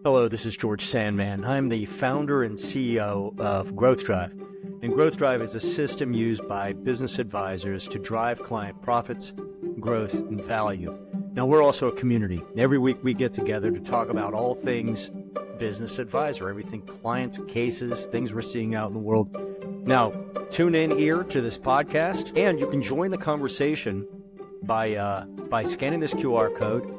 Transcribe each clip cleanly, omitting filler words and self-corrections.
Hello, this is George Sandmann. I'm the founder and CEO of Growth Drive. And Growth Drive is a system used by business advisors to drive client profits, growth, and value. Now, we're also a community. Every week we get together to talk about all things business advisor, everything clients, cases, things we're seeing out in the world. Now, tune in here to this podcast, and you can join the conversation by scanning this QR code,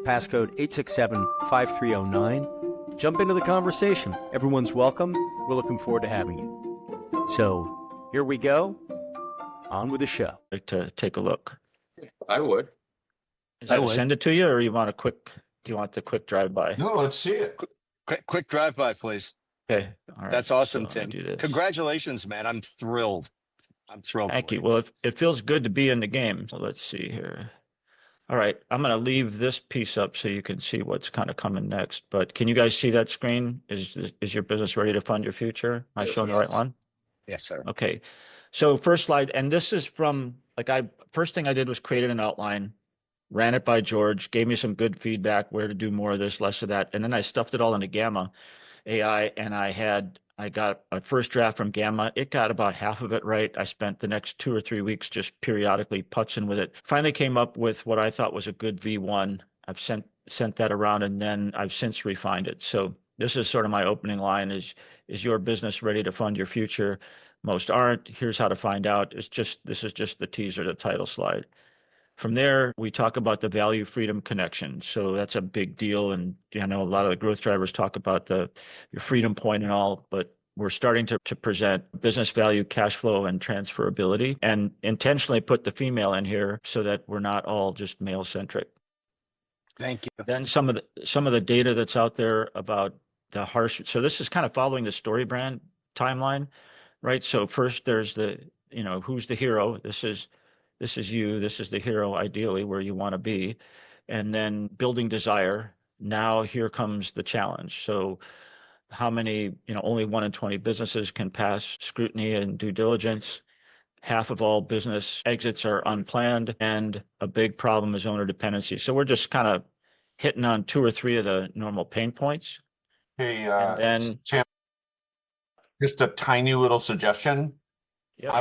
passcode 867-5309. Jump into the conversation. Everyone's welcome. We're looking forward to having you. So here we go. On with the show. Like to take a look. I would. Send it to you, or you want do you want the quick drive-by? No, let's see it. Quick drive-by, please. Okay. All right. That's awesome, So Tim. do this. Congratulations, man. I'm thrilled. Thank for you. Well, it feels good to be in the game. So let's see here. All right. I'm going to leave this piece up so you can see what's kind of coming next. But can you guys see that screen? Is your business ready to fund your future? Am I showing the right one? Yes, sir. Okay. So first slide, and this is from, first thing I did was created an outline, ran it by George, gave me some good feedback, where to do more of this, less of that. And then I stuffed it all into Gamma AI, and I got a first draft from Gamma. It got about half of it right. I spent the next 2 or 3 weeks just periodically putzing with it. Finally came up with what I thought was a good V1. I've sent that around, and then I've since refined it. So this is sort of my opening line: is your business ready to fund your future? Most aren't. Here's how to find out. This is just the teaser, the title slide. From there, we talk about the value freedom connection. So that's a big deal. And I know a lot of the growth drivers talk about your freedom point and all, but we're starting to present business value, cash flow, and transferability, and intentionally put the female in here so that we're not all just male centric. Thank you. Then some of the data that's out there about the harsh. So this is kind of following the story brand timeline, right? So first there's who's the hero? This is you. This is the hero, ideally, where you want to be. And then building desire. Now here comes the challenge. So how many, only 1 in 20 businesses can pass scrutiny and due diligence. Half of all business exits are unplanned, and a big problem is owner dependency. So we're just kind of hitting on 2 or 3 of the normal pain points. Hey, And then, Tim, just a tiny little suggestion. Yep.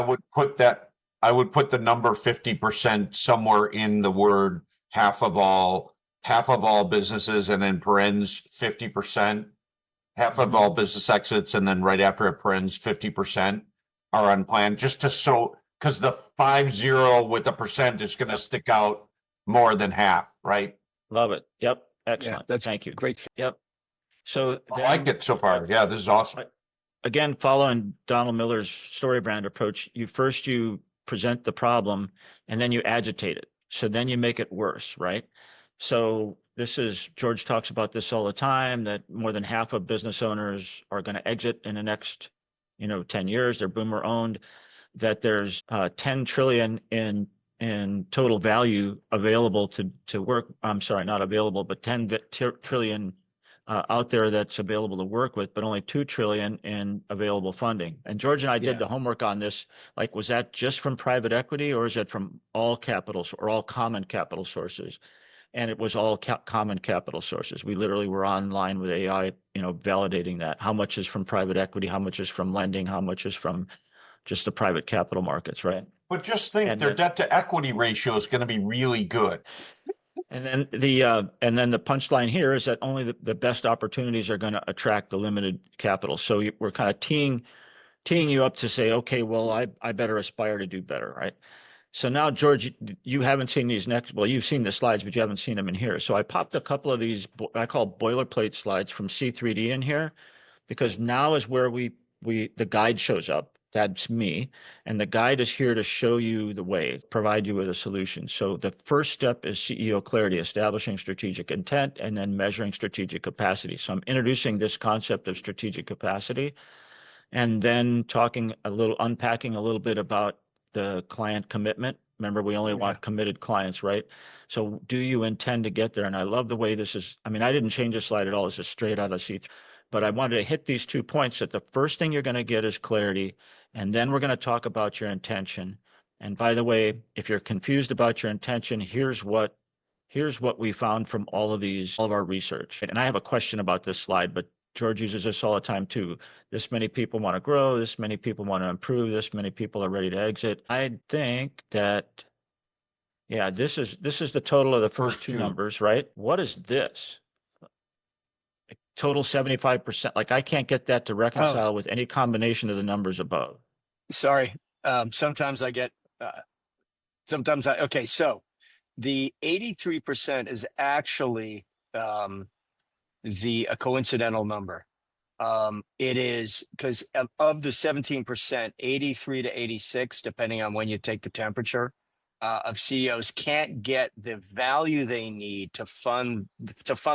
I would put the number 50% somewhere in the word half of all businesses, and then parens 50%, half of all business exits, and then right after it parens 50% are unplanned, just to because the 50 with the percent is going to stick out more than half, right? Love it. Yep. Excellent. That's Thank you. great. Yep. So I like it so far. Yeah, this is awesome. Again, following Donald Miller's story brand approach, you present the problem and then you agitate it. So then you make it worse, right? So George talks about this all the time, that more than half of business owners are going to exit in the next, 10 years. They're boomer owned, that there's 10 trillion in total value available to work. I'm sorry, not available, but 10 trillion out there that's available to work with, but only 2 trillion in available funding. And George and I did the homework on this. Like, was that just from private equity, or is it from all capitals or all common capital sources? And it was all common capital sources. We literally were online with AI, validating that. How much is from private equity? How much is from lending? How much is from just the private capital markets, right? But just think, their debt to equity ratio is going to be really good. And then the punchline here is that only the best opportunities are going to attract the limited capital. So we're kind of teeing you up to say, okay, well, I better aspire to do better, right? So now, George, you haven't seen these you've seen the slides, but you haven't seen them in here. So I popped a couple of these, I call boilerplate slides from C3D in here, because now is where the guide shows up. That's me. And the guide is here to show you the way, provide you with a solution. So the first step is CEO clarity, establishing strategic intent, and then measuring strategic capacity. So I'm introducing this concept of strategic capacity, and then unpacking a little bit about the client commitment. Remember, we only want committed clients, right? So do you intend to get there? And I love the way this is. I didn't change the slide at all. This is straight out of C3. But I wanted to hit these 2 points, that the first thing you're going to get is clarity. And then we're going to talk about your intention. And by the way, if you're confused about your intention, here's what here's what we found from all of our research. And I have a question about this slide, but George uses this all the time too. This many people want to grow, this many people want to improve, this many people are ready to exit. I think that, yeah, this is the total of the first two numbers, right? What is this? Total 75%. Like I can't get that to reconcile with any combination of the numbers above. Sorry. Sometimes I get, okay. So the 83% is actually a coincidental number. It is because of the 17%, 83 to 86, depending on when you take the temperature, of CEOs can't get the value they need to fund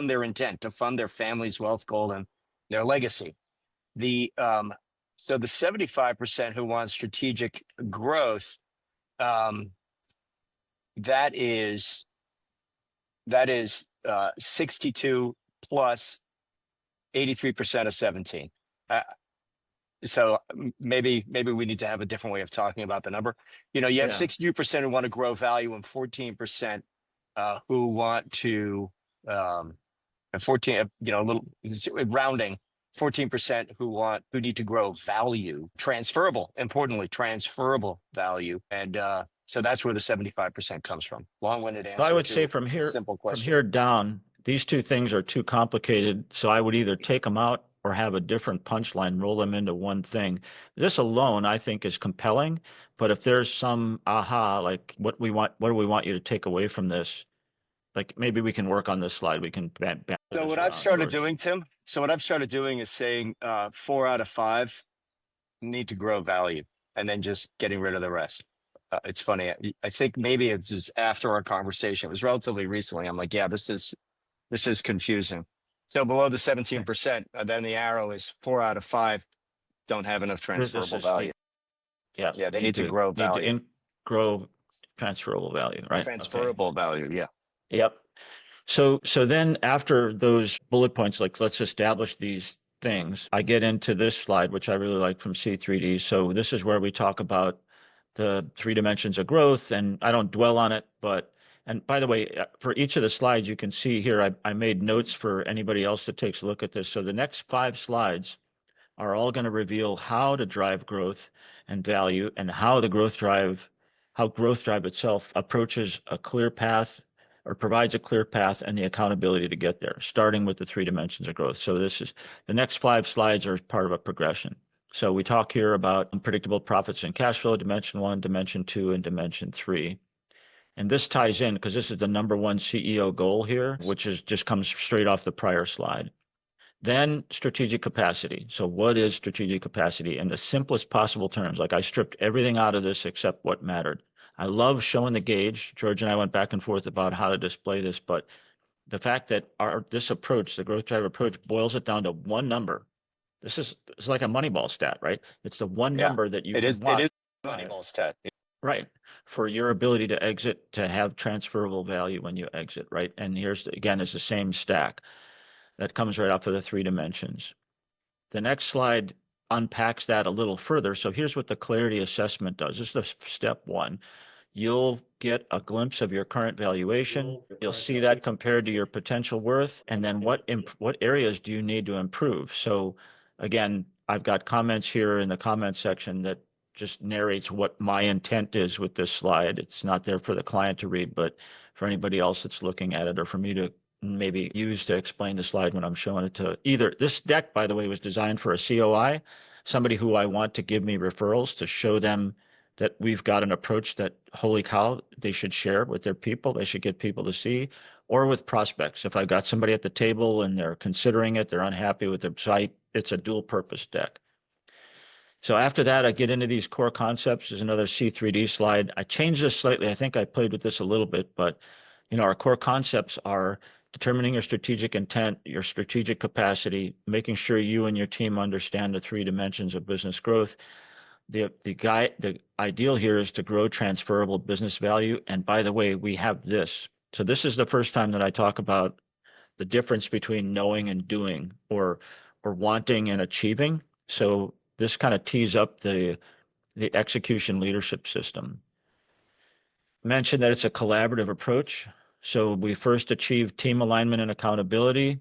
their intent, to fund their family's wealth goal and their legacy. So the 75% who want strategic growth, that is 62 plus 83% of 17. So maybe we need to have a different way of talking about the number. You know, you have 62% who want to grow value and 14% who want to, and 14, you know, a little rounding, 14% who need to grow value, importantly, transferable value. And so that's where the 75% comes from. Long-winded answer. So I would say from here down, these two things are too complicated. So I would either take them out or have a different punchline, roll them into one thing. This alone, I think, is compelling. But if there's some aha, like what do we want you to take away from this? Like maybe we can work on this slide. We can. So what I've started doing, Tim. So what I've started doing is saying 4 out of 5 need to grow value, and then just getting rid of the rest. It's funny. I think maybe it's just after our conversation. It was relatively recently. I'm like, yeah, this is confusing. So below the 17%, then the arrow is 4 out of 5 don't have enough transferable value. Yeah, they need to grow value. Grow transferable value, right? Transferable value, yeah. Yep. So then after those bullet points, like let's establish these things, I get into this slide, which I really like from C3D. So this is where we talk about the 3 dimensions of growth, and I don't dwell on it, and by the way, for each of the slides, you can see here, I made notes for anybody else that takes a look at this. So the next 5 slides are all going to reveal how to drive growth and value, and how growth drive itself approaches a clear path, or provides a clear path and the accountability to get there, starting with the 3 dimensions of growth. So the next 5 slides are part of a progression. So we talk here about unpredictable profits and cash flow, dimension 1, dimension 2, and dimension 3. And this ties in because this is the number 1 CEO goal here, which just comes straight off the prior slide. Then strategic capacity. So what is strategic capacity? In the simplest possible terms, like I stripped everything out of this except what mattered. I love showing the gauge. George and I went back and forth about how to display this, but the fact that this approach, the growth driver approach, boils it down to one number. It's like a Moneyball stat, right? It's the one number that you can watch. It is a Moneyball stat. Right. For your ability to exit, to have transferable value when you exit, right? And here's, again, is the same stack that comes right off of the 3 dimensions. The next slide unpacks that a little further. So here's what the clarity assessment does. This is step 1. You'll get a glimpse of your current valuation. You'll see that compared to your potential worth. And then what areas do you need to improve? So again, I've got comments here in the comment section that just narrates what my intent is with this slide. It's not there for the client to read, but for anybody else that's looking at it, or for me to maybe use to explain the slide when I'm showing it to either. This deck, by the way, was designed for a COI, somebody who I want to give me referrals to show them that we've got an approach that, holy cow, they should share with their people. They should get people to see, or with prospects. If I've got somebody at the table and they're considering it, they're unhappy with their site, it's a dual purpose deck. So after that, I get into these core concepts. There's another C3D slide. I changed this slightly. I think I played with this a little bit, but our core concepts are determining your strategic intent, your strategic capacity, making sure you and your team understand the 3 dimensions of business growth. The ideal here is to grow transferable business value. And by the way, we have this. So this is the first time that I talk about the difference between knowing and doing, or wanting and achieving. So this kind of tees up the execution leadership system. Mention that it's a collaborative approach. So we first achieved team alignment and accountability.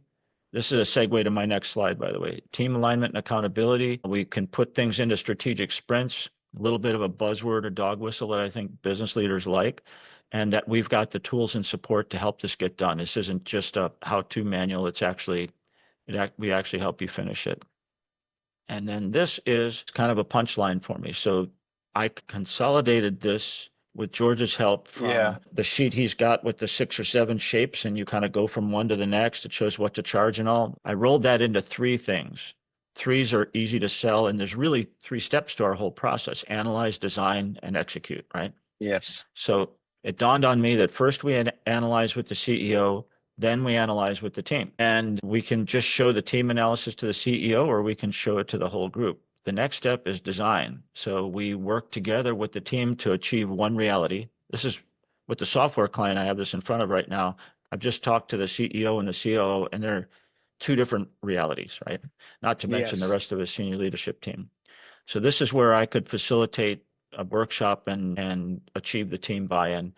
This is a segue to my next slide, by the way. Team alignment and accountability. We can put things into strategic sprints, a little bit of a buzzword or dog whistle that I think business leaders like, and that we've got the tools and support to help this get done. This isn't just a how-to manual. It's actually, we actually help you finish it. And then this is kind of a punchline for me. So I consolidated this with George's help from the sheet he's got with the 6 or 7 shapes, and you kind of go from one to the next. It shows what to charge and all. I rolled that into 3 things. 3s are easy to sell, and there's really 3 steps to our whole process: analyze, design, and execute, right? Yes. So it dawned on me that first we had analyze with the CEO, then we analyze with the team. And we can just show the team analysis to the CEO, or we can show it to the whole group. The next step is design. So we work together with the team to achieve one reality. This is with the software client I have this in front of right now. I've just talked to the CEO and the COO, and they're 2 different realities, right? Not to mention the rest of his senior leadership team. So this is where I could facilitate a workshop and achieve the team buy-in.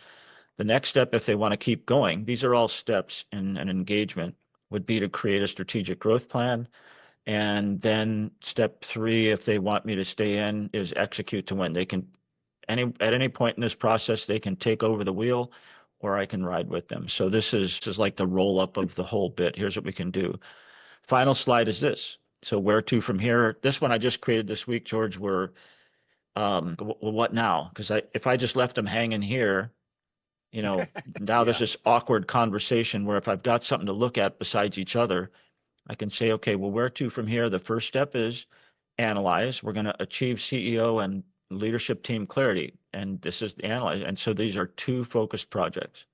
The next step, if they want to keep going, these are all steps in an engagement, would be to create a strategic growth plan. And then step 3, if they want me to stay in, is execute to win. They can, at any point in this process, they can take over the wheel, or I can ride with them. So this is like the roll up of the whole bit. Here's what we can do. Final slide is this. So where to from here? This one I just created this week, George, where what now? Because if I just left them hanging here, now there's this awkward conversation where if I've got something to look at besides each other, I can say, okay, well, where to from here? The first step is analyze. We're going to achieve CEO and leadership team clarity. And this is the analyze. And so these are 2 focused projects.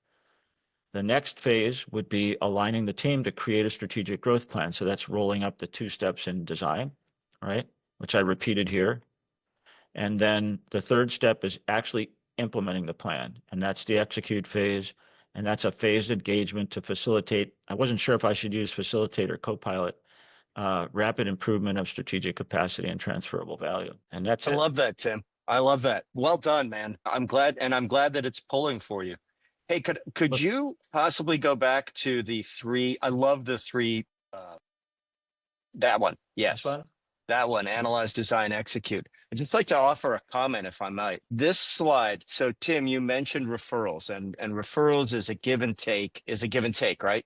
The next phase would be aligning the team to create a strategic growth plan. So that's rolling up the 2 steps in design, right? Which I repeated here. And then the third step is actually implementing the plan. And that's the execute phase. And that's a phased engagement to facilitate. I wasn't sure if I should use facilitate or co-pilot, rapid improvement of strategic capacity and transferable value. And that's I it. love that, Tim. I love that. Well done, man. I'm glad that it's pulling for you. Hey, could you possibly go back to the 3? I love the 3. That one. Yes. That one, analyze, design, execute. I'd just like to offer a comment, if I might. This slide, so Tim, you mentioned referrals, and referrals is a give and take, right?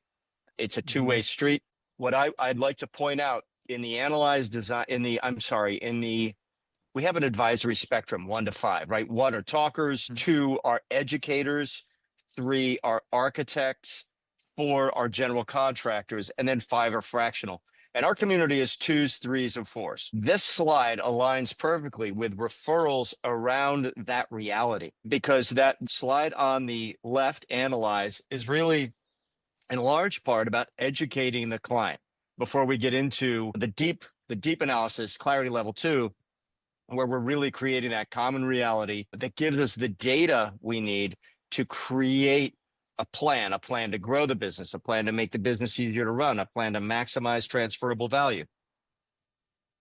It's a 2-way street. What I'd like to point out in the analyze, design, we have an advisory spectrum, 1 to 5, right? 1 are talkers, 2 are educators, 3 are architects, 4 are general contractors, and then 5 are fractional. And our community is 2s, 3s, and 4s. This slide aligns perfectly with referrals around that reality, because that slide on the left, analyze, is really in large part about educating the client before we get into the deep analysis, clarity level 2, where we're really creating that common reality that gives us the data we need to create a plan to grow the business, a plan to make the business easier to run, a plan to maximize transferable value.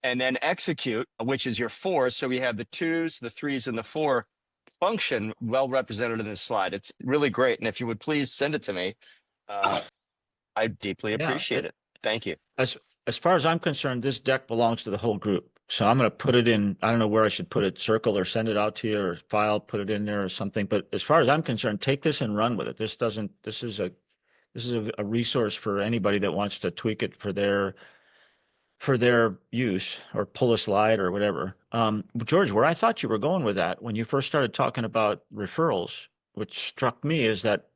And then execute, which is your 4. So we have the 2s, the 3s, and the 4 function well represented in this slide. It's really great. And if you would please send it to me, I deeply appreciate it. Thank you. As far as I'm concerned, this deck belongs to the whole group. So I'm going to put it in, I don't know where I should put it, circle or send it out to you, or file, put it in there or something. But as far as I'm concerned, take this and run with it. This is a resource for anybody that wants to tweak it for their use, or pull a slide or whatever. George, where I thought you were going with that when you first started talking about referrals, which struck me is that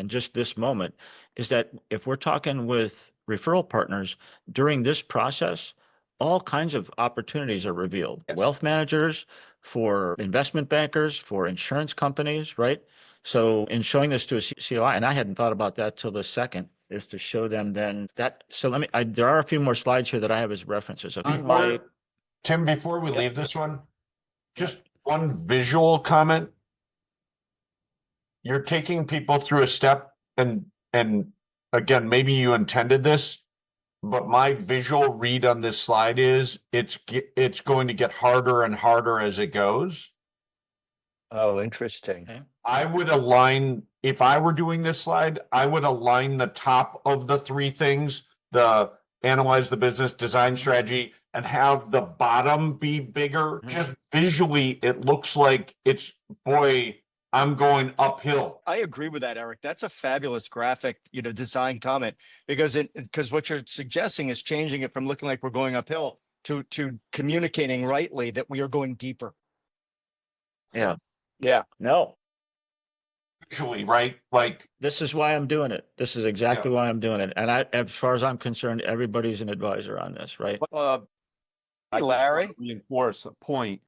just this moment, is that if we're talking with referral partners during this process, all kinds of opportunities are revealed. Yes. Wealth managers, for investment bankers, for insurance companies, right? So in showing this to a COI, and I hadn't thought about that till the second, is to show them then that. So there are a few more slides here that I have as references. Tim, before we leave this one, just one visual comment. You're taking people through a step, and again, maybe you intended this, but my visual read on this slide is it's going to get harder and harder as it goes. Oh, interesting. Okay. I would align if I were doing this slide, I would align the top of the three things, the analyze the business, design strategy, and have the bottom be bigger. Just visually, it looks like it's, boy, I'm going uphill. I agree with that, Eric. That's a fabulous graphic, design comment, because what you're suggesting is changing it from looking like we're going uphill to communicating rightly that we are going deeper. Yeah. Yeah. No, Visually, right? Like, this is why I'm doing it. This is exactly why I'm doing it. And as far as I'm concerned, everybody's an advisor on this, right? Hey, Larry. Reinforce a point.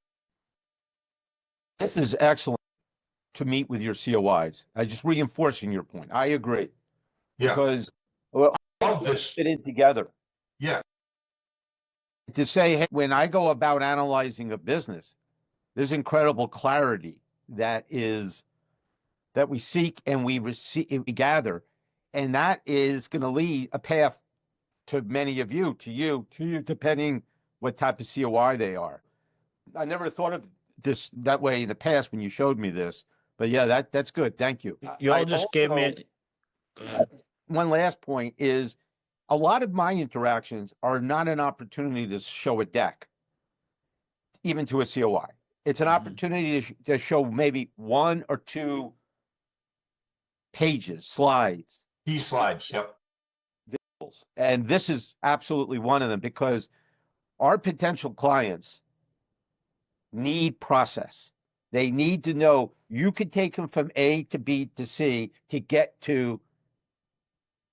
This is excellent to meet with your COIs. I just reinforcing your point. I agree. yeah, Because well, love this. fit in together. Yeah, To say, hey, when I go about analyzing a business, there's incredible clarity that we seek and we gather. And that is going to lead a path to many of you, to you, depending what type of COI they are. I never thought of this that way in the past when you showed me this, but yeah, that's good. Thank you. You all just gave me. One last point is a lot of my interactions are not an opportunity to show a deck, even to a COI. It's an opportunity to show maybe one or two pages, slides. key slides. Yep. And this is absolutely one of them because our potential clients need process. They need to know you could take them from A to B to C to get to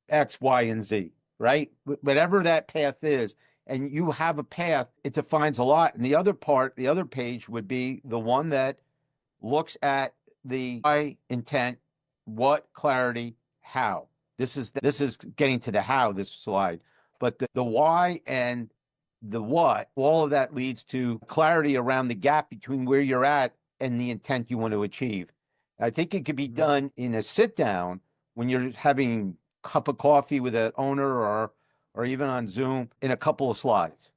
X, Y, and Z, right? Whatever that path is, and you have a path, it defines a lot. And the other page would be the one that looks at the why, intent, what, clarity, how. This is getting to the how, this slide, but the why and the what, all of that leads to clarity around the gap between where you're at and the intent you want to achieve. I think it could be done in a sit down when you're having a cup of coffee with an owner or even on Zoom in a couple of slides.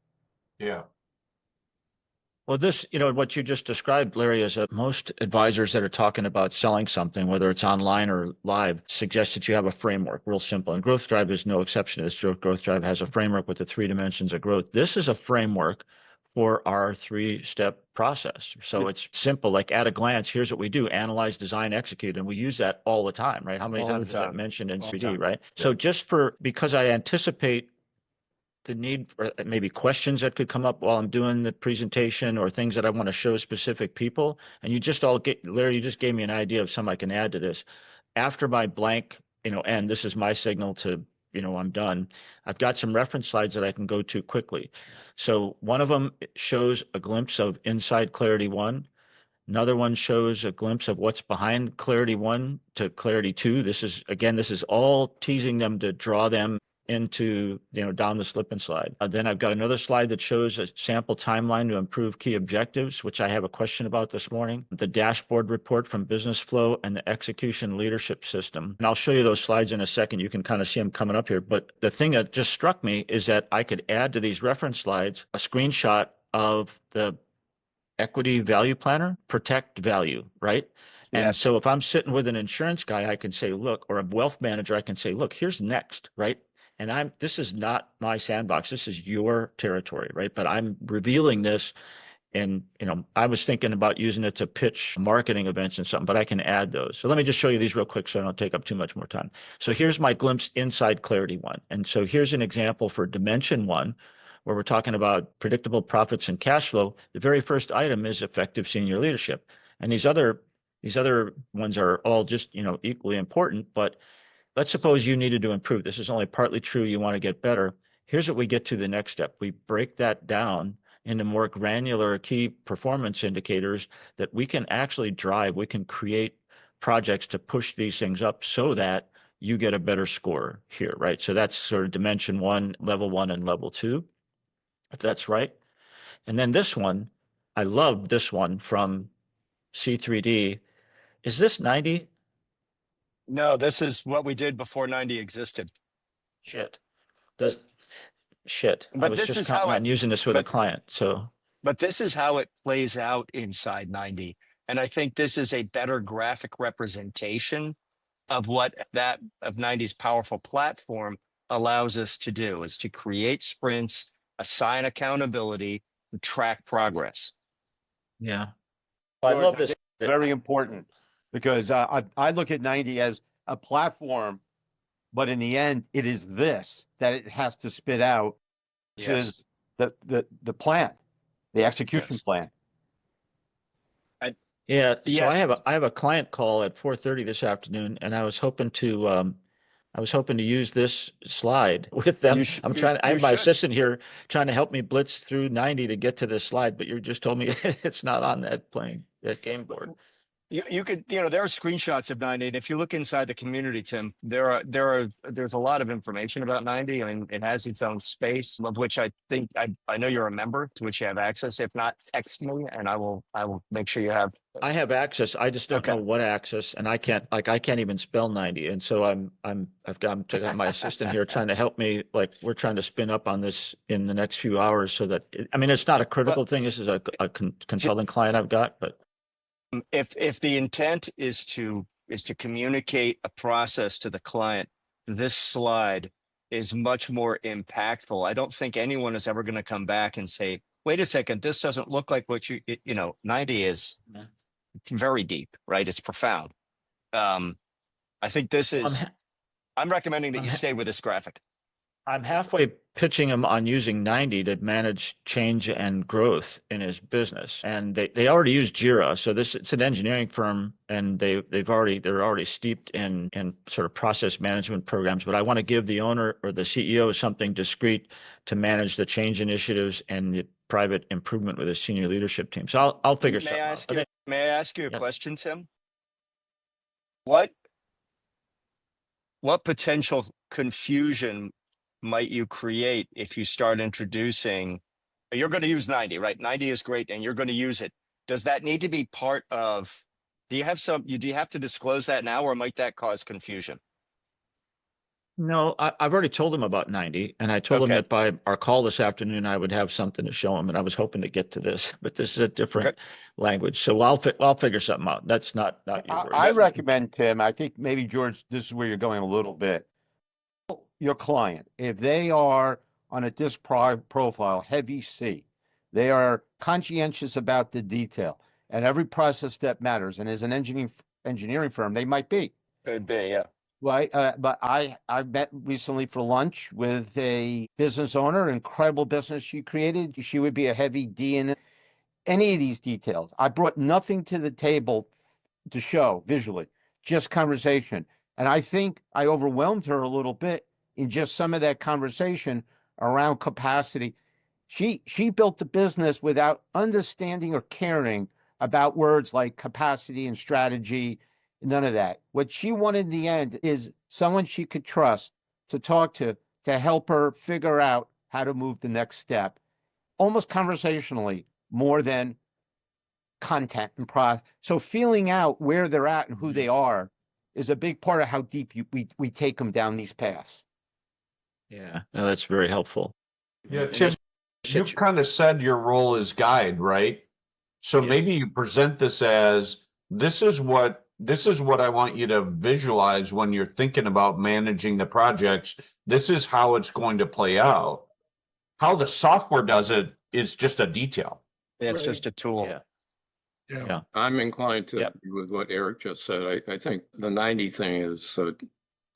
Yeah. Well, this, what you just described, Larry, is that most advisors that are talking about selling something, whether it's online or live, suggest that you have a framework, real simple. And Growth Drive is no exception to this. Growth Drive has a framework with the 3 dimensions of growth. This is a framework for our 3-step process. So it's simple, like at a glance, here's what we do: analyze, design, execute. And we use that all the time, right? How many times is that mentioned in CD, right? Yeah. So because I anticipate the need for maybe questions that could come up while I'm doing the presentation or things that I want to show specific people. And Larry, you just gave me an idea of some I can add to this. After my blank, end, this is my signal to, I'm done. I've got some reference slides that I can go to quickly. So one of them shows a glimpse of inside Clarity 1. Another one shows a glimpse of what's behind Clarity 1 to Clarity 2. This is all teasing them to draw them into, down the slip and slide. Then I've got another slide that shows a sample timeline to improve key objectives, which I have a question about this morning. The dashboard report from Business Flow and the execution leadership system. And I'll show you those slides in a second. You can kind of see them coming up here. But the thing that just struck me is that I could add to these reference slides a screenshot of the equity value planner, protect value, right? And Yes. so if I'm sitting with an insurance guy, I can say, look, or a wealth manager, I can say, look, here's next, right? And this is not my sandbox. This is your territory, right? But I'm revealing this. And, I was thinking about using it to pitch marketing events and something, but I can add those. So let me just show you these real quick so I don't take up too much more time. So here's my glimpse inside Clarity 1. And so here's an example for Dimension 1, where we're talking about predictable profits and cash flow. The very first item is effective senior leadership. And these other ones are all just, equally important, but let's suppose you needed to improve. This is only partly true. You want to get better. Here's what we get to the next step. We break that down into more granular key performance indicators that we can actually drive. We can create projects to push these things up so that you get a better score here, right? So that's sort of Dimension 1, Level 1, and Level 2, if that's right. And then this one, I love this one from C3D. Is this 90? No, this is what we did before 90 existed. Shit. I But was this just is counting how on using this with a client. So, But this is how it plays out inside 90. And I think this is a better graphic representation of what that of 90's powerful platform allows us to do is to create sprints, assign accountability, and track progress. Yeah. I George, love I this. think it's very important because I look at 90 as a platform, but in the end, it is this that it has to spit out, which is the plan, the execution Yes. plan. Yeah. So Yes. I have a client call at 4:30 this afternoon, and I was hoping to use this slide with them. I have my assistant here trying to help me blitz through 90 to get to this slide, but you just told me it's not on that game board. You could, there are screenshots of 90. And if you look inside the community, Tim, there's a lot of information about 90. I mean, it has its own space, of which I think I know you're a member, to which you have access. If not, text me and I will make sure you have. I have access. I just don't know what access, and I can't even spell 90. And so I've got my assistant here trying to help me. Like, we're trying to spin up on this in the next few hours so that, it's not a critical thing. This is a consulting client I've got, but. If the intent is to communicate a process to the client, this slide is much more impactful. I don't think anyone is ever going to come back and say, wait a second, this doesn't look like what 90 is very deep, right? It's profound. I think this is, I'm recommending that you stay with this graphic. I'm halfway pitching him on using 90 to manage change and growth in his business. And they already use Jira. So it's an engineering firm, and they're already steeped in sort of process management programs. But I want to give the owner or the CEO something discrete to manage the change initiatives and the private improvement with his senior leadership team. So I'll figure something out. May I ask you a question, Tim? What potential confusion might you create if you start introducing, you're going to use 90, right? 90 is great and you're going to use it. Does that need to be part of, do you have to disclose that now, or might that cause confusion? No, I've already told him about 90, and I told him that by our call this afternoon, I would have something to show him, and I was hoping to get to this, but this is a different language. So I'll figure something out. That's not your word. I recommend, Tim, I think maybe, George, this is where you're going a little bit. Your client, if they are on a disc profile, heavy C, they are conscientious about the detail, and every process step matters. And as an engineering firm, they might be. Could be, yeah. Right. But I met recently for lunch with a business owner, incredible business she created. She would be a heavy D in any of these details. I brought nothing to the table to show visually, just conversation. And I think I overwhelmed her a little bit in just some of that conversation around capacity. She built the business without understanding or caring about words like capacity and strategy. None of that. What she wanted in the end is someone she could trust to talk to help her figure out how to move the next step, almost conversationally, more than content and process. So feeling out where they're at and who they are is a big part of how deep we take them down these paths. Yeah, no, that's very helpful. Yeah, Tim, you've kind of said your role is guide, right? So maybe you present this as, this is what I want you to visualize when you're thinking about managing the projects. This is how it's going to play out. How the software does it is just a detail. It's just a tool. Yeah. I'm inclined to agree with what Eric just said. I think the 90 thing is,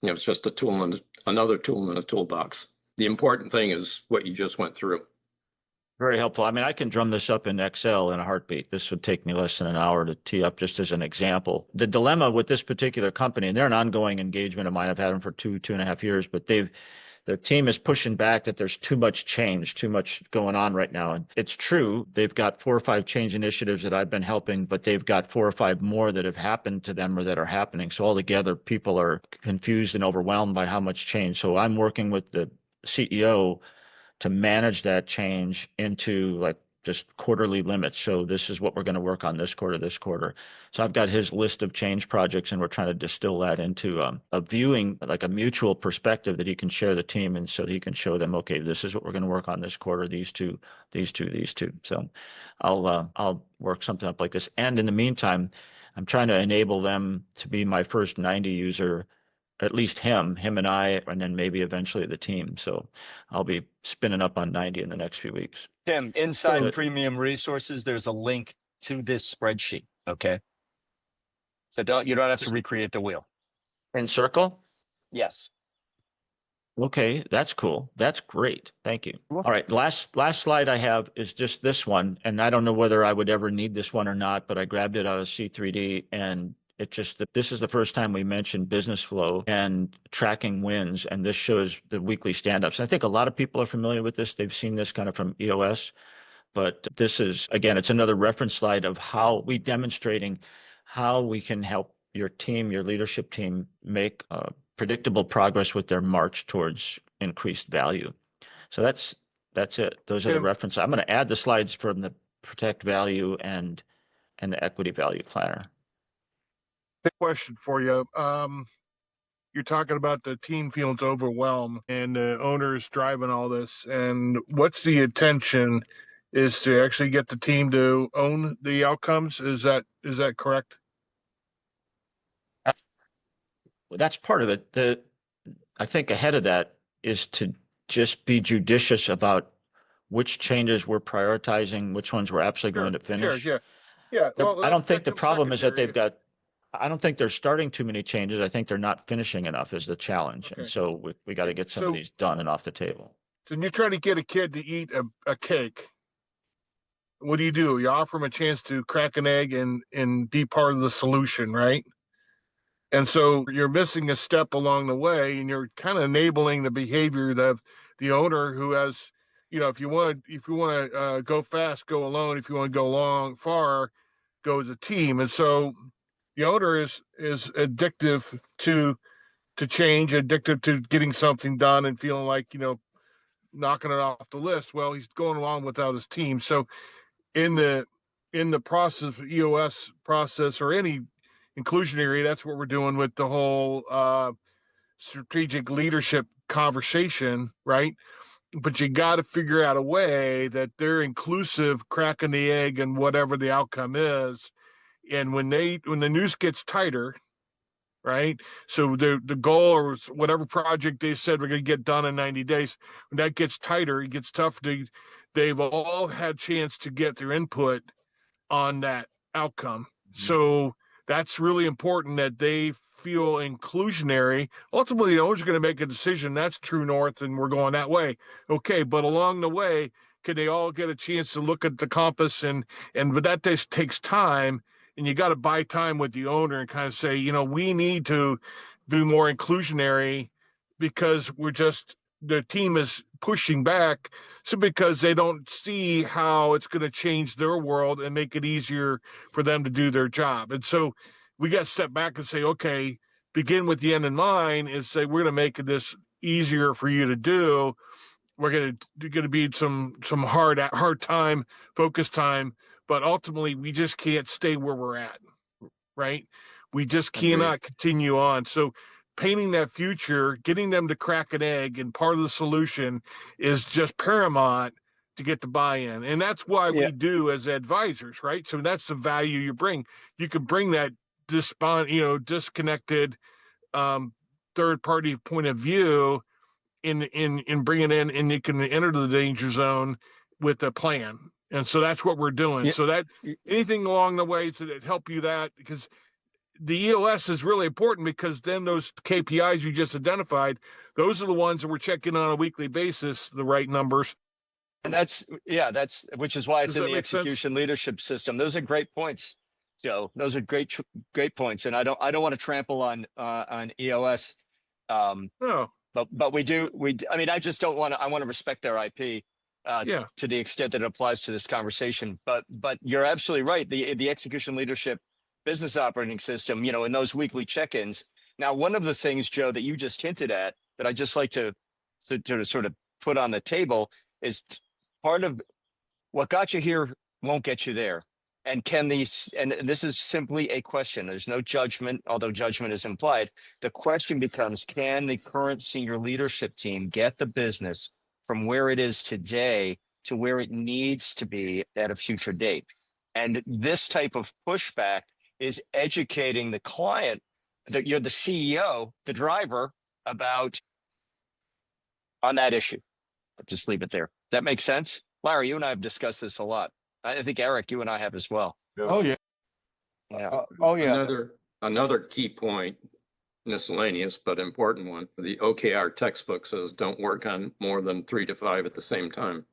it's just a tool and another tool in a toolbox. The important thing is what you just went through. Very helpful. I mean, I can drum this up in Excel in a heartbeat. This would take me less than an hour to tee up, just as an example. The dilemma with this particular company, and they're an ongoing engagement of mine, I've had them for 2.5 years, but the team is pushing back that there's too much change, too much going on right now. And it's true. They've got 4 or 5 change initiatives that I've been helping, but they've got 4 or 5 more that have happened to them or that are happening. So altogether, people are confused and overwhelmed by how much change. So I'm working with the CEO to manage that change into like just quarterly limits. So this is what we're going to work on this quarter. So I've got his list of change projects, and we're trying to distill that into a viewing, like a mutual perspective that he can share the team. And so he can show them, okay, this is what we're going to work on this quarter, these two. So I'll work something up like this. And in the meantime, I'm trying to enable them to be my first 90 user, at least him and I, and then maybe eventually the team. So I'll be spinning up on 90 in the next few weeks. Tim, inside So- premium resources, there's a link to this spreadsheet. Okay. So you don't have to recreate the wheel. In Circle? Yes. Okay, that's cool. That's great. Thank you. All right, last slide I have is just this one, and I don't know whether I would ever need this one or not, but I grabbed it out of C3D, and it just, this is the first time we mentioned business flow and tracking wins, and this shows the weekly stand-ups. I think a lot of people are familiar with this. They've seen this kind of from EOS, but this is, again, it's another reference slide of how we demonstrating how we can help your team, your leadership team, make predictable progress with their march towards increased value. So that's it. Those are the references. I'm going to add the slides from the protect value and the equity value planner. Big question for you. You're talking about the team feels overwhelmed and the owners driving all this. And what's the intention is to actually get the team to own the outcomes? Is that correct? Well, that's part of it. I think ahead of that is to just be judicious about which changes we're prioritizing, which ones we're absolutely going to finish. Yeah. Well, I don't think the that comes problem is that secondary. they've got, I don't think they're starting too many changes. I think they're not finishing enough is the challenge. Okay. And so we got to get some of So- these done and off the table. So when you try to get a kid to eat a cake, what do? You offer them a chance to crack an egg and be part of the solution, right? And so you're missing a step along the way, and you're kind of enabling the behavior of the owner who has, if you want to go fast, go alone. If you want to go far, go as a team. And so the owner is addictive to change, addicted to getting something done and feeling like, knocking it off the list. Well, he's going along without his team. So in the process, EOS process, or any inclusionary, that's what we're doing with the whole strategic leadership conversation, right? But you got to figure out a way that they're inclusive, cracking the egg, and whatever the outcome is. And when the noose gets tighter, right? So the goal or whatever project they said we're going to get done in 90 days, when that gets tighter, it gets tough. They've all had chance to get their input on that outcome. Mm-hmm. So that's really important that they feel inclusionary. Ultimately, the owner's going to make a decision. That's true north, and we're going that way. Okay, but along the way, can they all get a chance to look at the compass? But that takes time, and you got to buy time with the owner and kind of say, we need to be more inclusionary because the team is pushing back. So because they don't see how it's going to change their world and make it easier for them to do their job. And so we got to step back and say, okay, begin with the end in mind and say, we're going to make this easier for you to do. We're going to be some hard time, focus time, but ultimately we just can't stay where we're at, right? We just cannot continue on. So painting that future, getting them to crack an egg, and part of the solution is just paramount to get the buy-in. And that's why we do as advisors, right? So that's the value you bring. You can bring that disconnected third-party point of view in bring it in, and you can enter the danger zone with a plan. And so that's what we're doing. So that anything along the way to help you that, because the EOS is really important, because then those KPIs you just identified, those are the ones that we're checking on a weekly basis, the right numbers. And that's which is why it's in the execution leadership system. Those are great points, Joe. Those are great points. And I don't want to trample on EOS. No. But I just don't want to, I want to respect their IP to the extent that it applies to this conversation. But you're absolutely right. The execution leadership business operating system, in those weekly check-ins. Now, one of the things, Joe, that you just hinted at that I just like to sort of put on the table is part of what got you here won't get you there. And and this is simply a question. There's no judgment, although judgment is implied. The question becomes, can the current senior leadership team get the business from where it is today to where it needs to be at a future date? And this type of pushback is educating the client that you're the CEO, the driver, about on that issue. But just leave it there. That makes sense. Larry, you and I have discussed this a lot. I think Eric, you and I have as well. Oh yeah. Yeah. Oh yeah. Another key point, miscellaneous but important one. The OKR textbook says don't work on more than 3 to 5 at the same time.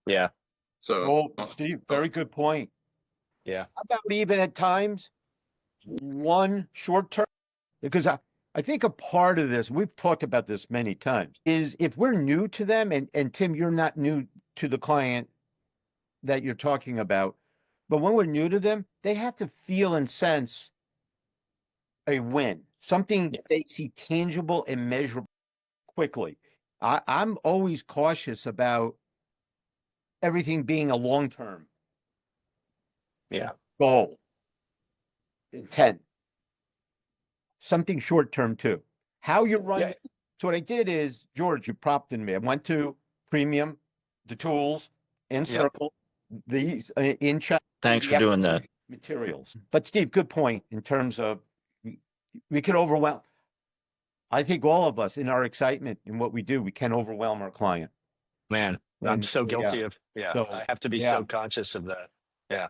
Yeah. So, Oh, Steve, very good point. Yeah. How about even at times one short term? Because I think a part of this, we've talked about this many times, is if we're new to them, and Tim, you're not new to the client that you're talking about, but when we're new to them, they have to feel and sense a win, something they see tangible and measurable quickly. I'm always cautious about everything being a long-term goal, intent, something short-term too. How you run it. So what I did is, George, you prompted me. I went to Premium, the tools, in Circle, these in chat. Thanks for doing that. Materials. But Steve, good point in terms of we could overwhelm. I think all of us in our excitement in what we do, we can overwhelm our client. Man, I'm so guilty of, So, I have to be so conscious of that. Yeah.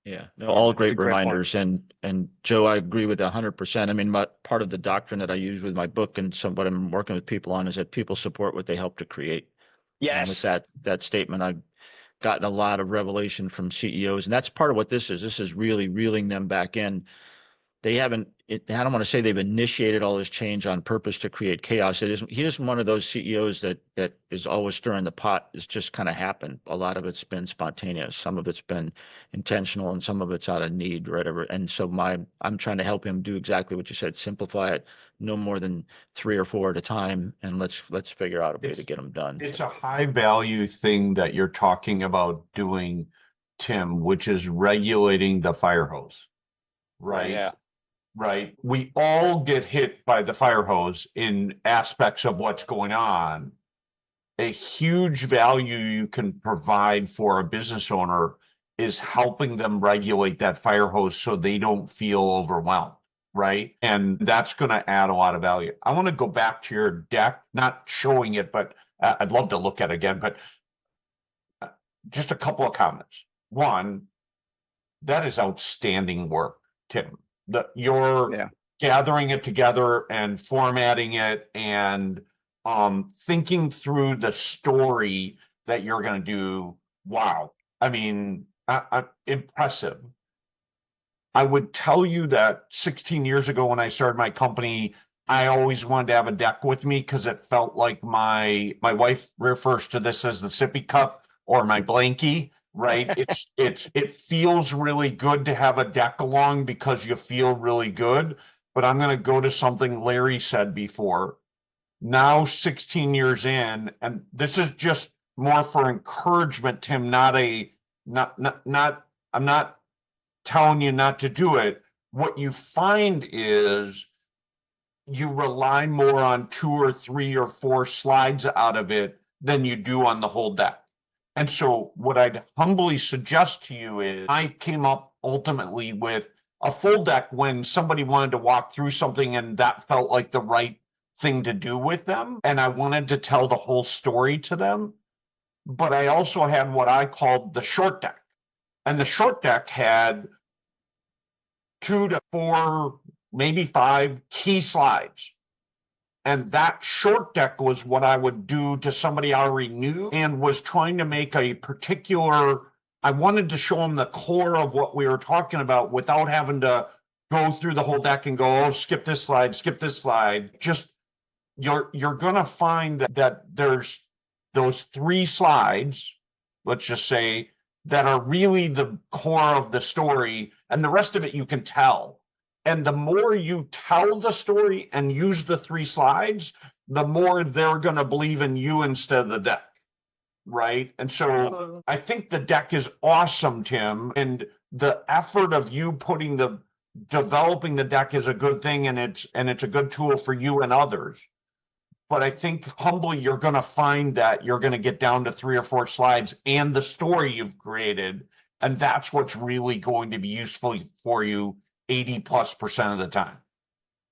Yeah, no, all great great point. reminders. And Joe, I agree with 100%. I mean, part of the doctrine that I use with my book and what I'm working with people on is that people support what they help to create. And with that statement, I've gotten a lot of revelation from CEOs, and that's part of what this is. This is really reeling them back in. They haven't, I don't want to say they've initiated all this change on purpose to create chaos. He isn't one of those CEOs that is always stirring the pot. It's just kind of happened. A lot of it's been spontaneous. Some of it's been intentional, and some of it's out of need, whatever. And so I'm trying to help him do exactly what you said, simplify it, no more than 3 or 4 at a time. And let's figure out a way to get them done. It's a high value thing that you're talking about doing, Tim, which is regulating the fire hose, right? Yeah. Right. We all get hit by the fire hose in aspects of what's going on. A huge value you can provide for a business owner is helping them regulate that fire hose so they don't feel overwhelmed. Right. And that's going to add a lot of value. I want to go back to your deck, not showing it, but I'd love to look at it again. But just a couple of comments. One, that is outstanding work, Tim. You're gathering it together and formatting it and thinking through the story that you're going to do. Wow. I mean, impressive. I would tell you that 16 years ago when I started my company, I always wanted to have a deck with me because it felt like my wife refers to this as the sippy cup or my blankie. Right. It feels really good to have a deck along because you feel really good. But I'm going to go to something Larry said before. Now, 16 years in, and this is just more for encouragement, Tim, I'm not telling you not to do it. What you find is you rely more on 2 or 3 or 4 slides out of it than you do on the whole deck. And so what I'd humbly suggest to you is I came up ultimately with a full deck when somebody wanted to walk through something and that felt like the right thing to do with them. And I wanted to tell the whole story to them. But I also had what I called the short deck. And the short deck had 2 to 4, maybe 5 key slides. And that short deck was what I would do to somebody I already knew and was trying to make a particular, I wanted to show them the core of what we were talking about without having to go through the whole deck and go, oh, skip this slide, skip this slide. Just, you're going to find that there's those 3 slides, let's just say, that are really the core of the story. And the rest of it you can tell. And the more you tell the story and use the 3 slides, the more they're going to believe in you instead of the deck. Right. And so I think the deck is awesome, Tim. And the effort of you developing the deck is a good thing. And it's a good tool for you and others. But I think humbly, you're going to find that you're going to get down to 3 or 4 slides and the story you've created. And that's what's really going to be useful for you 80+% of the time.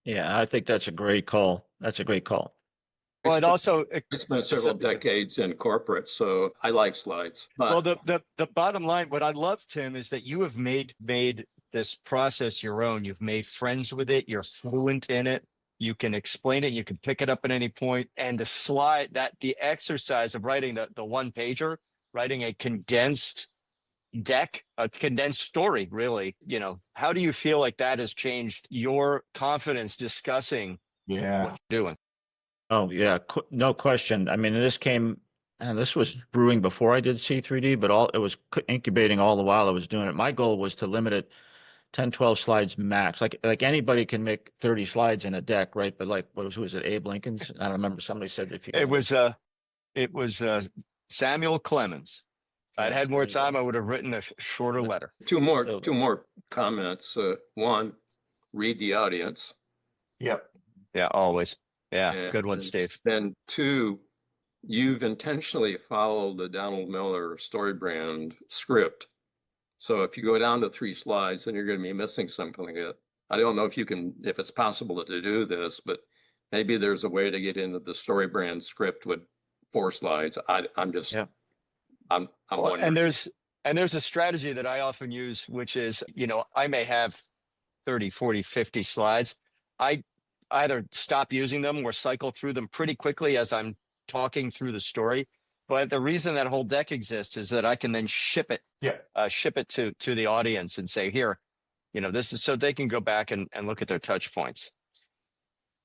Yeah, I think that's a great call. That's a great call. Well, it also I spent several decades in corporate, so I like slides. But well, the bottom line, what I love, Tim, is that you have made this process your own. You've made friends with it. You're fluent in it. You can explain it. You can pick it up at any point. And the exercise of writing the one pager, writing a condensed deck, a condensed story, really, how do you feel like that has changed your confidence discussing Yeah. what you're doing? Oh yeah, no question. I mean, and this was brewing before I did C3D, but it was incubating all the while I was doing it. My goal was to limit it 10, 12 slides max. Like anybody can make 30 slides in a deck, right? But like, who was it? Abe Lincoln's? I don't remember. Somebody said if you. It was Samuel Clemens. If I'd had more time, I would have written a shorter letter. two more comments. One, read the audience. Yep. Yeah, always. Yeah, And good one, Steve. Then two, you've intentionally followed the Donald Miller StoryBrand script. So if you go down to 3 slides, then you're going to be missing something here. I don't know if it's possible to do this, but maybe there's a way to get into the StoryBrand script with 4 slides. I'm just, Yeah. I'm wondering. And there's a strategy that I often use, which is, I may have 30, 40, 50 slides. I either stop using them or cycle through them pretty quickly as I'm talking through the story. But the reason that whole deck exists is that I can then ship it to the audience and say, here, this is so they can go back and look at their touch points.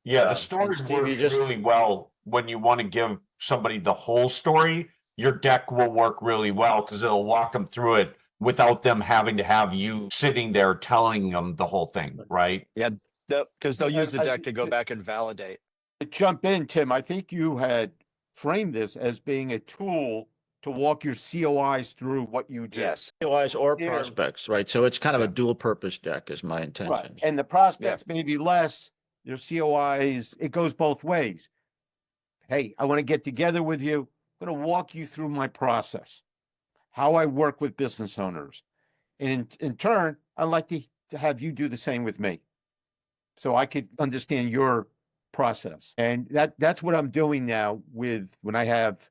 Yeah, the story Steve, works really well when you want to give somebody the whole story. Your deck will work really well because it'll walk them through it without them having to have you sitting there telling them the whole thing, right? Yeah, because they'll use the deck to go back and validate. To jump in, Tim, I think you had framed this as being a tool to walk your COIs through what you do. Yes. COIs or Here. prospects, right? So it's kind of a dual purpose deck is my intention. Right. And the prospects maybe less, your COIs, it goes both ways. Hey, I want to get together with you. I'm going to walk you through my process, how I work with business owners. And in turn, I'd like to have you do the same with me so I could understand your process. And that's what I'm doing now when I have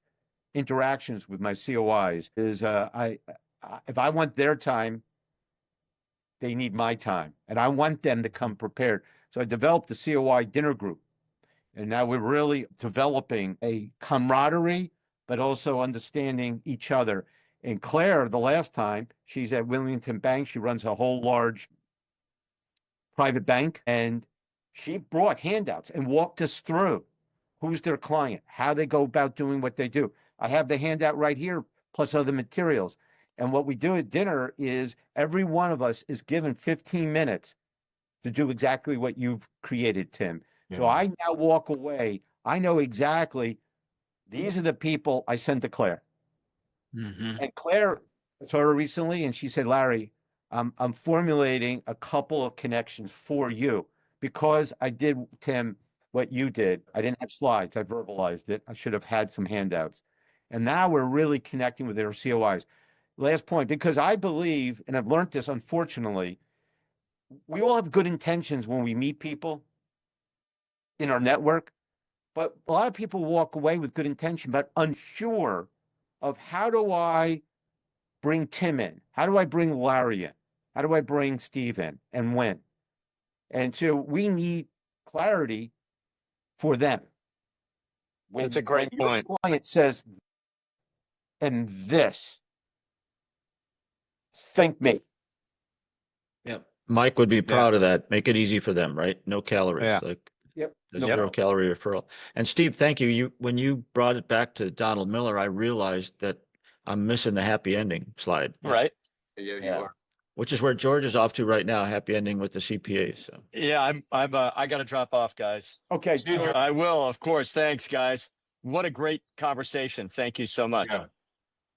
interactions with my COIs is if I want their time, they need my time, and I want them to come prepared. So I developed the COI dinner group, and now we're really developing a camaraderie, but also understanding each other. And Claire, the last time, she's at Wilmington Bank. She runs a whole large private bank, and she brought handouts and walked us through who's their client, how they go about doing what they do. I have the handout right here, plus other materials. And what we do at dinner is every one of us is given 15 minutes to do exactly what you've created, Tim. Yeah. So I now walk away. I know exactly these are the people I sent to Claire. Mm-hmm. And Claire saw her recently, and she said, Larry, I'm formulating a couple of connections for you because I did, Tim, what you did. I didn't have slides. I verbalized it. I should have had some handouts. And now we're really connecting with their COIs. Last point, because I believe, and I've learned this, unfortunately, we all have good intentions when we meet people in our network, but a lot of people walk away with good intention, but unsure of how do I bring Tim in? How do I bring Larry in? How do I bring Steve in and when? And so we need clarity for them. That's a great point. Client says, and this, think me. Yeah. Mike would be proud of that. Make it easy for them, right? No calories. Yeah. Like zero calorie referral. And Steve, thank you. When you brought it back to Donald Miller, I realized that I'm missing the happy ending slide. Right. Yeah, you are. Which is where George is off to right now. Happy ending with the CPA. So yeah, I got to drop off, guys. Okay. I will, of course. Thanks, guys. What a great conversation. Thank you so much. Yeah.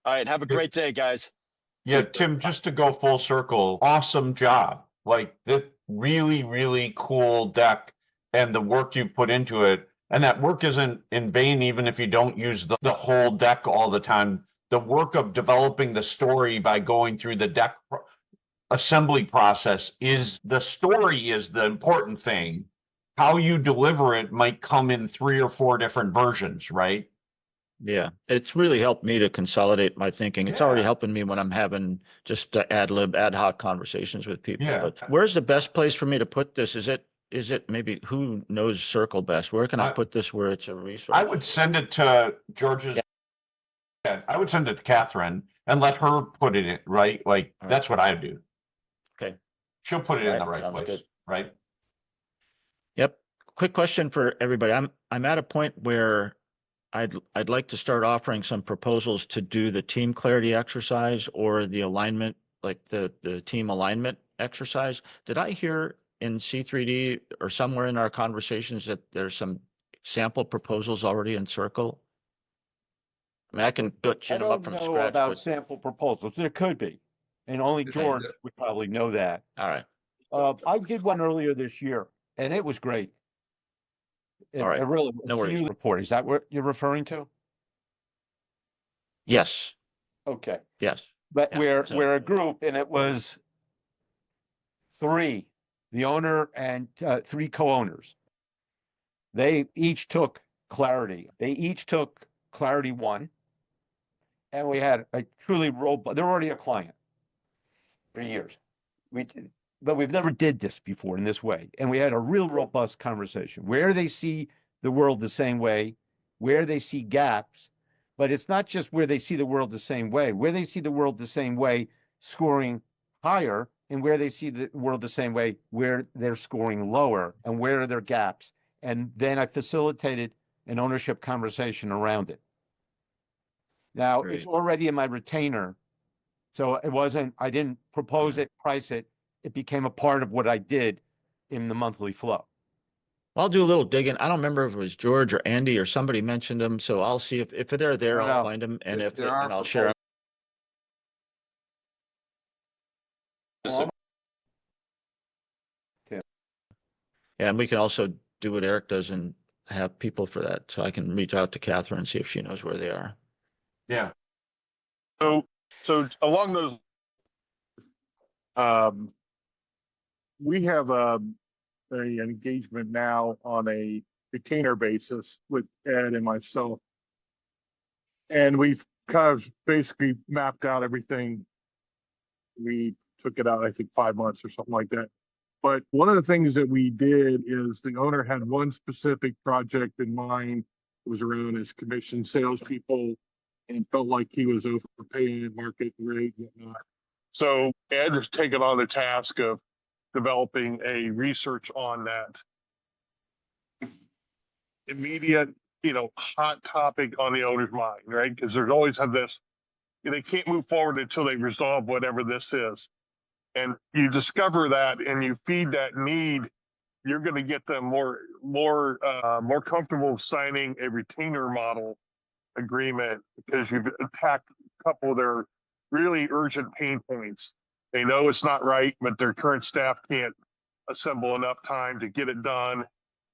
All right. Have a great day, guys. Yeah, Tim, just to go full circle, awesome job. Like this really, really cool deck and the work you put into it. And that work isn't in vain, even if you don't use the whole deck all the time. the work of developing the story by going through the deck assembly process is the story is the important thing. How you deliver it might come in 3 or 4 different versions, right? Yeah, it's really helped me to consolidate my thinking. It's already Yeah. helping me when I'm having just the ad hoc conversations with people. Yeah. But where's the best place for me to put this? Is it maybe who knows Circle best? Where can I put this where it's a resource? I would send it to George's. Yeah, I would send it to Catherine and let her put it in, right? Like All right. that's what I do. Okay. She'll put it in the right Sounds place, good. right? Yep. Quick question for everybody. I'm at a point where I'd like to start offering some proposals to do the team clarity exercise or the alignment, like the team alignment exercise. Did I hear in C3D or somewhere in our conversations that there's some sample proposals already in Circle? I mean, I can chin them up from know scratch, about but sample proposals. There could be, and only Is George it- would probably know that. all right. I did one earlier this year, and it was great. All right. It really No worries. new report. Is that what you're referring to? Yes. Okay, Yes. but Yeah, so- we're a group, and it was 3, the owner and 3 co-owners. They each took Clarity. They each took Clarity 1, and we had a truly robust. They're already a client for years. But we've never did this before in this way, and we had a real robust conversation where they see the world the same way, where they see gaps, but it's not just where they see the world the same way. Where they see the world the same way, scoring higher, and where they see the world the same way, where they're scoring lower, and where are their gaps. And then I facilitated an ownership conversation around it. Now, it's already in my retainer, so it wasn't, I didn't propose it, price it. It became a part of what I did in the monthly flow. I'll do a little digging. I don't remember if it was George or Andy or somebody mentioned them, so I'll see if they're there, No, I'll no. find them, and There are and I'll share them. proposals. Yeah, and we can also do what Eric does and have people for that. So I can reach out to Catherine and see if she knows where they are. Yeah. So along those, we have an engagement now on a retainer basis with Ed and myself, and we've kind of basically mapped out everything. We took it out, I think, 5 months or something like that. But one of the things that we did is the owner had one specific project in mind. It was around his commission salespeople and felt like he was overpaying market rate and whatnot. So Ed has taken on the task of developing a research on that immediate, hot topic on the owner's mind, right? Because there's always have this, they can't move forward until they resolve whatever this is. And you discover that and you feed that need, you're going to get them more comfortable signing a retainer model agreement because you've attacked a couple of their really urgent pain points. They know it's not right, but their current staff can't assemble enough time to get it done,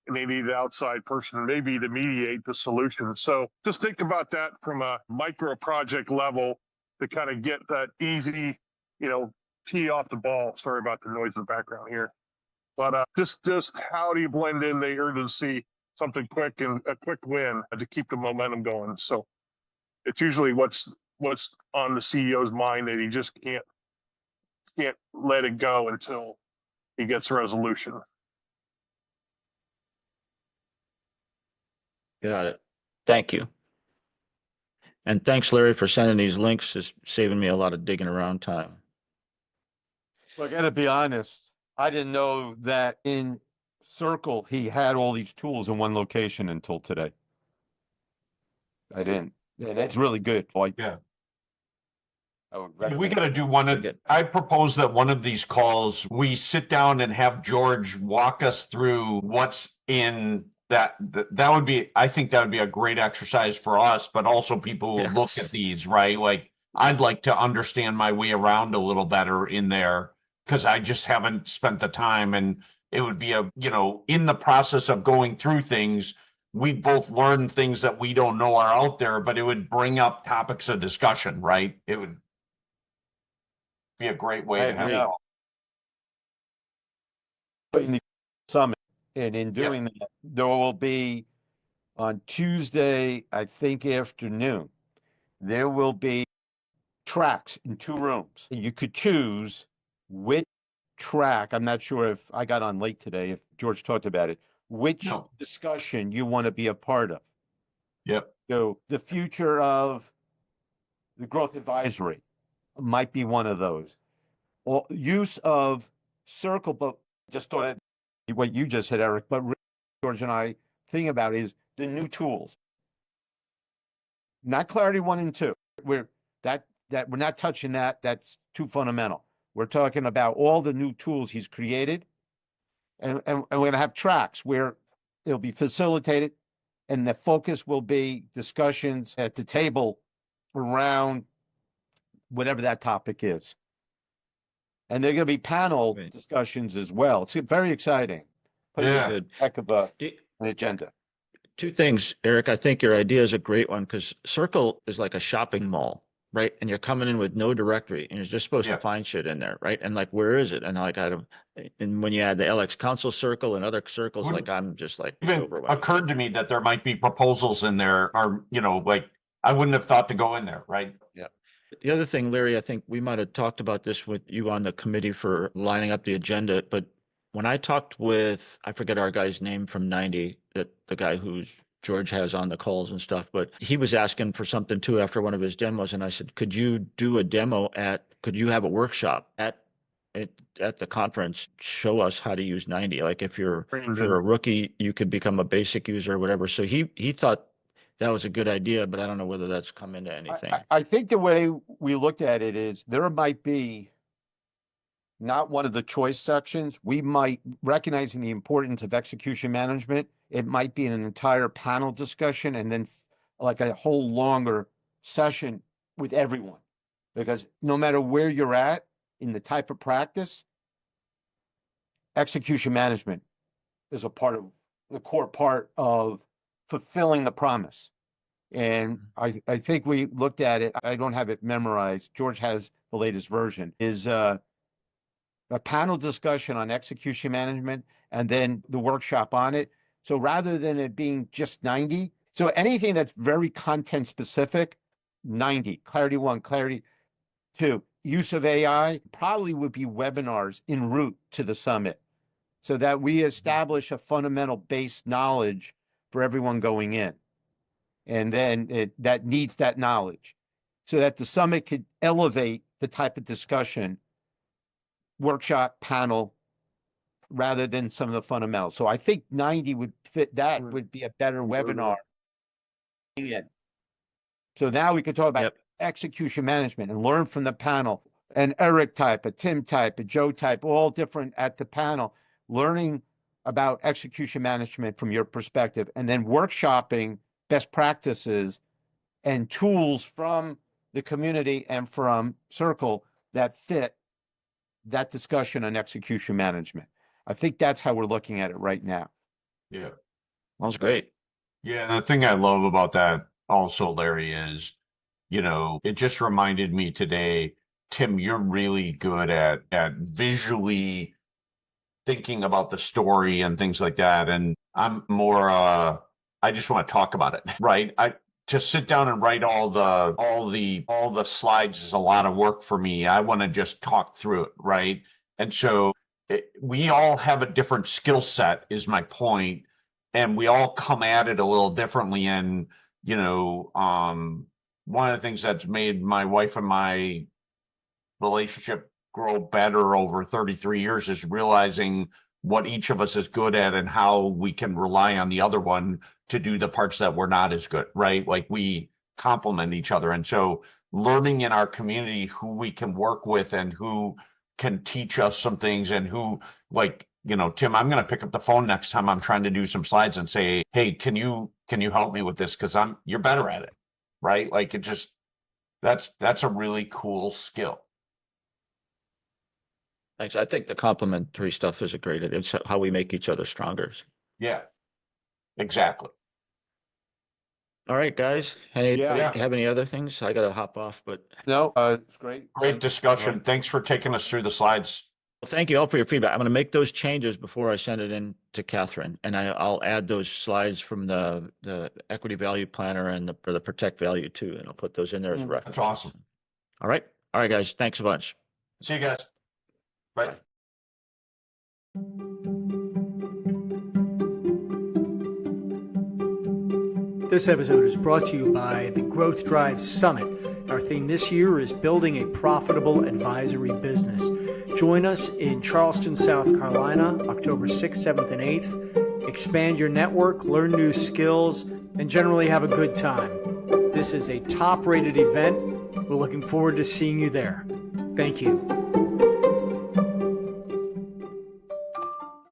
and they need an outside person maybe to mediate the solution. So just think about that from a micro project level to kind of get that easy, tee off the ball. Sorry about the noise in the background here. But just how do you blend in the urgency, something quick and a quick win to keep the momentum going. So it's usually what's on the CEO's mind that he just can't let it go until he gets a resolution. Got it. Thank you. And thanks, Larry, for sending these links. It's saving me a lot of digging around time. Well, I gotta be honest, I didn't know that in Circle, he had all these tools in one location until today. I didn't. And it's really good. Yeah. I would We recommend got to do one of, I propose that one of these calls, we sit down and have George walk us through what's in that. That would be, I think that would be a great exercise for us, but also people who look at these, right? Like, I'd like to understand my way around a little better in there because I just haven't spent the time, and it would be in the process of going through things, we both learn things that we don't know are out there, but it would bring up topics of discussion, right? It would be a great way I to have agree. it. In the summit, and in doing that, there will be on Tuesday, I think afternoon, there will be tracks in 2 rooms. You could choose which track. I'm not sure if I got on late today, if George talked about it, which No. discussion you want to be a part of. Yep. So the future of the growth advisory might be one of those. Or use of circle, but just thought what you just said, Eric, but George and I think about is the new tools. Not clarity 1 and 2. We're we're not touching that. That's too fundamental. We're talking about all the new tools he's created. And we're going to have tracks where it'll be facilitated and the focus will be discussions at the table around whatever that topic is. And they're going to be panel Right. discussions as well. It's very exciting. Put Yeah. Good. heck of an agenda. 2 things, Eric. I think your idea is a great one because Circle is like a shopping mall, right? And you're coming in with no directory and you're just supposed Yeah. to find shit in there, right? And like, where is it? And like, and when you add the LX Council Circle and other circles, Would- like I'm just like Even overwhelmed. occurred to me that there might be proposals in there, or, you know, like, I wouldn't have thought to go in there, right? The other thing, Larry, I think we might have talked about this with you on the committee for lining up the agenda, but when I talked with, I forget our guy's name from 90, that the guy who's George has on the calls and stuff, but he was asking for something too after one of his demos. And I said, could you do a demo could you have a workshop at the conference, show us how to use 90? Like if you're a rookie, you could become a basic user or whatever. So he thought that was a good idea, but I don't know whether that's come into anything. I think the way we looked at it is there might be not one of the choice sections. We might, recognizing the importance of execution management, it might be an entire panel discussion and then like a whole longer session with everyone. Because no matter where you're at in the type of practice, execution management is the core part of fulfilling the promise. And I think we looked at it. I don't have it memorized. George has the latest version. Is a panel discussion on execution management and then the workshop on it. So rather than it being just 90, so anything that's very content specific, 90, clarity 1, clarity 2, use of AI probably would be webinars en route to the summit so that we establish a fundamental base knowledge for everyone going in. And then that needs that knowledge so that the summit could elevate the type of discussion, workshop, panel, rather than some of the fundamentals. So I think 90 would fit. That would be a better webinar. Yeah. So now we could talk about execution management and learn from the panel. An Eric type, a Tim type, a Joe type, all different at the panel, learning about execution management from your perspective, and then workshopping best practices and tools from the community and from Circle that fit that discussion on execution management. I think that's how we're looking at it right now. Yeah. Sounds great. Yeah. The thing I love about that also, Larry, is, you know, it just reminded me today, Tim, you're really good at visually thinking about the story and things like that. And I'm more, I just want to talk about it, right? To sit down and write all the slides is a lot of work for me. I want to just talk through it, right? And so we all have a different skill set, is my point, and we all come at it a little differently. And you know, one of the things that's made my wife and my relationship grow better over 33 years is realizing what each of us is good at and how we can rely on the other one to do the parts that we're not as good, right? Like we complement each other. And so learning in our community who we can work with and who can teach us some things and who, like, you know, Tim, I'm going to pick up the phone next time I'm trying to do some slides and say, hey, can you help me with this? Cause you're better at it, right? Like it just, that's a really cool skill. Thanks. I think the complementary stuff is a great idea. It's how we make each other stronger. Yeah, exactly. All right, guys. Hey, Yeah. have any other things? I got to hop off, but No, it's great. Great discussion. Thanks for taking us through the slides. well, thank you all for your feedback. I'm going to make those changes before I send it in to Catherine, and I'll add those slides from the equity value planner and the protect value too, and I'll put those in there as reference. That's awesome. All right, guys. Thanks a bunch. See you guys. Bye. This episode is brought to you by the Growth Drive Summit. Our theme this year is building a profitable advisory business. Join us in Charleston, South Carolina, October 6th, 7th, and 8th. Expand your network, learn new skills, and generally have a good time. This is a top-rated event. We're looking forward to seeing you there. Thank you.